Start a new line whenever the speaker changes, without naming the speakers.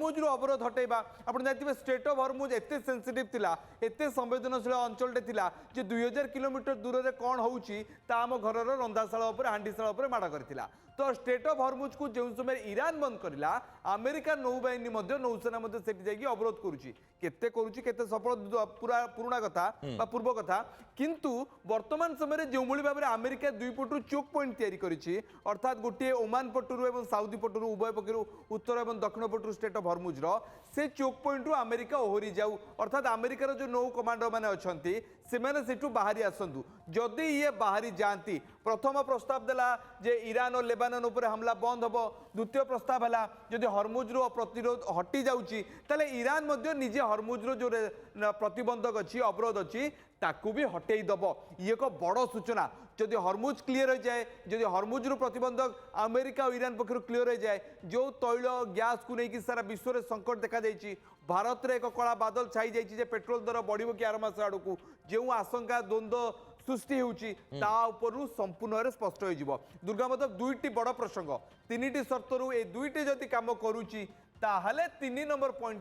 हरमुज अवरोध हटेबा आप जानते स्टेट ऑफ हरमुज एत सेंसिटिव थिला एत संवेदनशील अंचल थिला जे 2000 किलोमीटर दूर में कौन होउची ता आम घर रंधाशाला हांडीशाला माड़ करथिला तो स्टेट ऑफ हरमुज को जो समय ईरान बंद करला अमेरिका नौबाहिनी नौसेना अवरोध करुच्ची केते करुच्ची केते सफल पूरा पुराणा कथा पूर्व कथा किंतु वर्तमान समय जो भाव में अमेरिका दुई पटू चोक पॉइंट तैयारी करिछि अर्थात गोटे ओमान पटुरु एवं साउदी पटुरु उभय पक्षरु उत्तर एवं दक्षिण पटुरु स्टेट ऑफ हरमुज से चोक पॉइंट रु अमेरिका ओहरी जाऊ अर्थात अमेरिकार जो नौ कमांडर मैंने अच्छा से मैंने बाहरी आसतु जदि ये बाहरी जाती प्रथम प्रस्ताव देला जे ईरान और लेबानन उपर हमला बंद हम द्वितीय प्रस्ताव है जदि हरमुज प्रतिरोध हटि जाऊँगी ताले ईरान मध्य निजे हरमुज जो प्रतिबंधक अच्छी अवरोध अच्छी ताकू भी हटेई दब ये एक बड़ सूचना जदि हरमुज क्लीयर हो जाए जदि हरमुज प्रतिबंधक अमेरिका और ईरान पक्ष क्लीयर हो जाए जो तैल गैस को लेकिन सारा विश्व में संकट देखा देछि भारत में एक कला बादल छाई जाइए पेट्रोल दर बढ़ो कि 8 मास आड़ को जो आशंका द्वंद्व सृष्टि होउची ता उपरु संपूर्ण स्पष्ट हो दुर्गा मतलब दुईटी बड़ प्रसंग 3टी शर्तरु ए दुईटी जदि काम करुची ताहले 3 नंबर पॉइंट